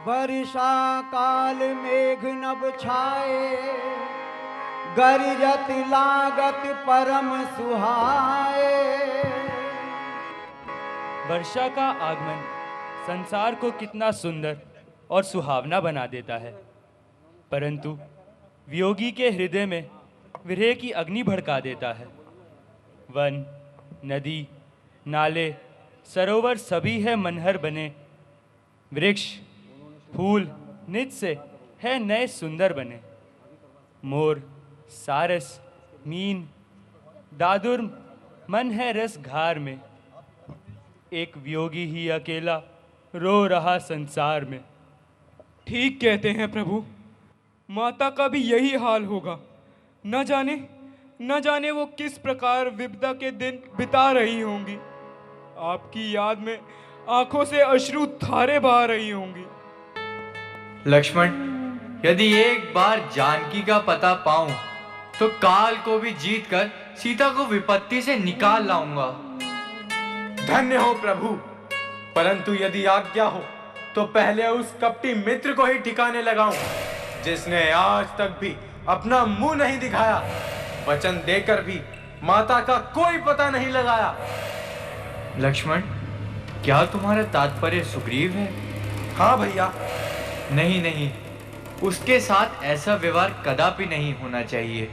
वर्षा काल मेघ नभ छाए, गरजत लागत परम सुहाए। वर्षा का आगमन संसार को कितना सुंदर और सुहावना बना देता है, परंतु वियोगी के हृदय में विरह की अग्नि भड़का देता है। वन, नदी, नाले, सरोवर सभी है मनहर बने, वृक्ष, फूल निज से है नए सुंदर बने। मोर, सारस, मीन, दादुर मन है रस घार में, एक वियोगी ही अकेला रो रहा संसार में। ठीक कहते हैं प्रभु, माता का भी यही हाल होगा। न जाने वो किस प्रकार विपदा के दिन बिता रही होंगी। आपकी याद में आंखों से अश्रु धारे बहा रही होंगी। लक्ष्मण, यदि एक बार जानकी का पता पाऊं तो काल को भी जीतकर सीता को विपत्ति से निकाल लाऊंगा। धन्य हो प्रभु, परंतु यदि आज्ञा हो तो पहले उस कपटी मित्र को ही ठिकाने लगाऊं, जिसने आज तक भी अपना मुंह नहीं दिखाया, वचन देकर भी माता का कोई पता नहीं लगाया। लक्ष्मण, क्या तुम्हारा तात्पर्य सुग्रीव है? हाँ भैया। नहीं, उसके साथ ऐसा व्यवहार कदापि नहीं होना चाहिए।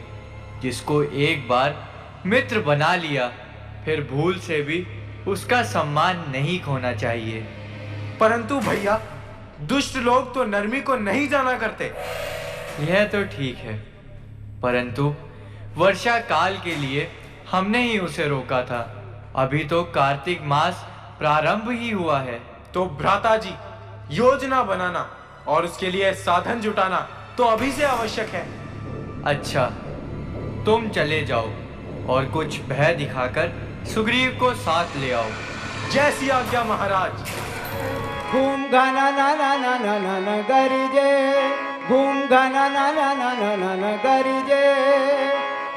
जिसको एक बार मित्र बना लिया, फिर भूल से भी उसका सम्मान नहीं खोना चाहिए। परंतु भैया, दुष्ट लोग तो नरमी को नहीं जाना करते। यह तो ठीक है, परंतु वर्षा काल के लिए हमने ही उसे रोका था। अभी तो कार्तिक मास प्रारंभ ही हुआ है। तो भ्राता जी, योजना बनाना और उसके लिए साधन जुटाना तो अभी से आवश्यक है। अच्छा, तुम चले जाओ और कुछ भय दिखाकर सुग्रीव को साथ ले आओ। जैसी आज्ञा महाराज। घूम घना ना ना ना ना ना ना गरजे, घूम घना ना ना ना ना ना ना गरजे,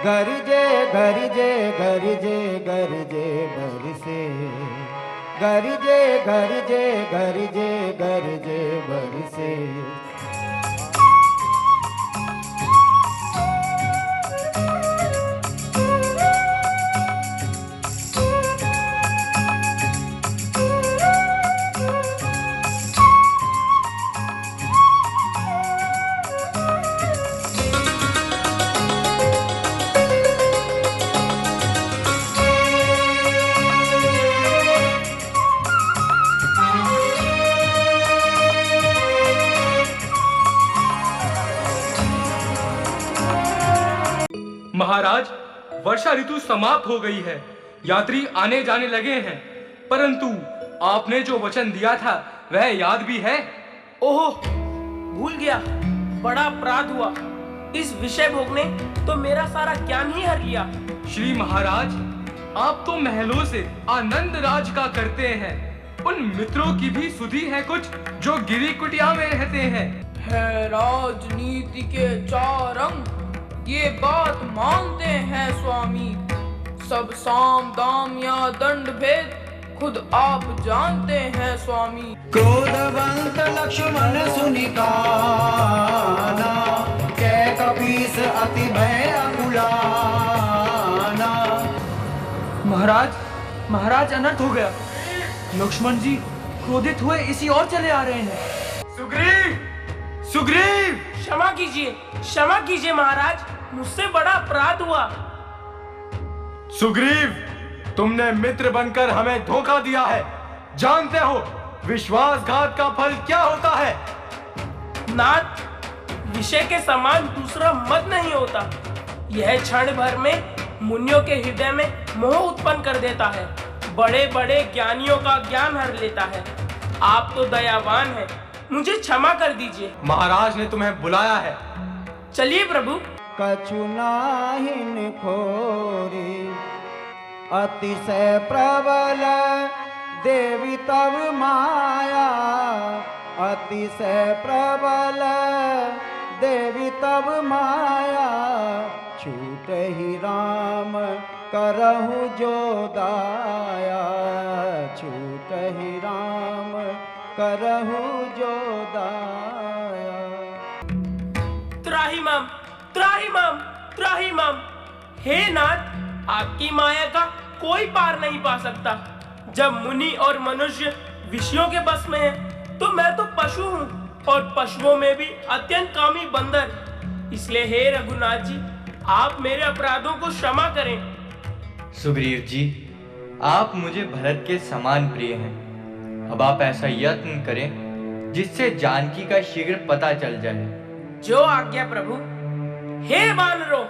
गरजे गरजे गरजे गरजे बरसे, गरजे गरजे गरजे गरजे बरसे। महाराज, वर्षा ऋतु समाप्त हो गई है, यात्री आने जाने लगे हैं, परंतु आपने जो वचन दिया था वह याद भी है? ओहो, भूल गया। बड़ा अपराध हुआ। इस विषय भोग ने तो मेरा सारा ज्ञान ही हर लिया। श्री महाराज, आप तो महलों से आनंद राज का करते हैं। उन मित्रों की भी सुधि है कुछ जो गिरी कुटिया में रहते हैं। है राजनीति के चार अंग, ये बात मानते हैं स्वामी। सब साम दाम या दंड भेद खुद आप जानते हैं स्वामी। क्रोधवंत लक्ष्मण सुनि काना, कै कपीस अति भय अकुलाना। महाराज अनर्थ हो गया। लक्ष्मण जी क्रोधित हुए इसी ओर चले आ रहे हैं। सुग्रीव! क्षमा कीजिए महाराज, मुझसे बड़ा अपराध हुआ। सुग्रीव, तुमने मित्र बनकर हमें धोखा दिया है। जानते हो विश्वासघात का फल क्या होता है? नाथ, विषय के समान दूसरा मत नहीं होता। यह क्षण भर में मुनियों के हृदय में मोह उत्पन्न कर देता है, बड़े बड़े ज्ञानियों का ज्ञान हर लेता है। आप तो दयावान हैं, मुझे क्षमा कर दीजिए। महाराज ने तुम्हें बुलाया है। चलिए प्रभु। कछु नाहिन खोरी, अतिशय प्रबल देवी तब माया, अतिशय प्रबल देवी तब माया। छूट ही राम करहु जो दाया, छूट ही राम करहु जो दाया। त्राहिमाम, त्राहिमाम, त्राहिमाम। हे नाथ, आपकी माया का कोई पार नहीं पा सकता। जब मुनि और मनुष्य विषयों के बस में है, तो मैं तो पशु हूँ, और पशुओं में भी अत्यंत कामी बंदर। इसलिए हे रघुनाथ जी, आप मेरे अपराधों को क्षमा करें। सुग्रीव जी, आप मुझे भरत के समान प्रिय हैं। अब आप ऐसा यत्न करें जिससे जानकी का शीघ्र पता चल जाए। जो आज्ञा प्रभु। हे वानरों,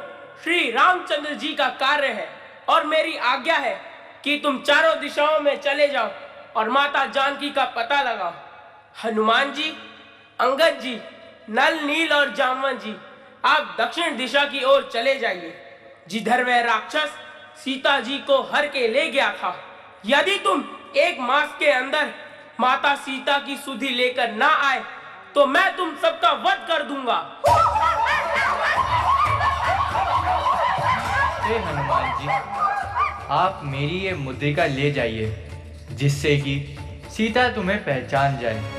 श्री रामचंद्र जी का कार्य है और मेरी आज्ञा है कि तुम चारों दिशाओं में चले जाओ और माता जानकी का पता लगाओ। हनुमान जी, अंगद जी, नल, नील और जामवन जी, आप दक्षिण दिशा की ओर चले जाइए, जिधर वह राक्षस सीता जी को हर के ले गया था। यदि तुम 1 मास के अंदर माता सीता की सुधि लेकर ना आए, तो मैं तुम सबका वध कर दूंगा। हे हनुमान जी, आप मेरी ये मुद्रिका ले जाइए, जिससे कि सीता तुम्हें पहचान जाए।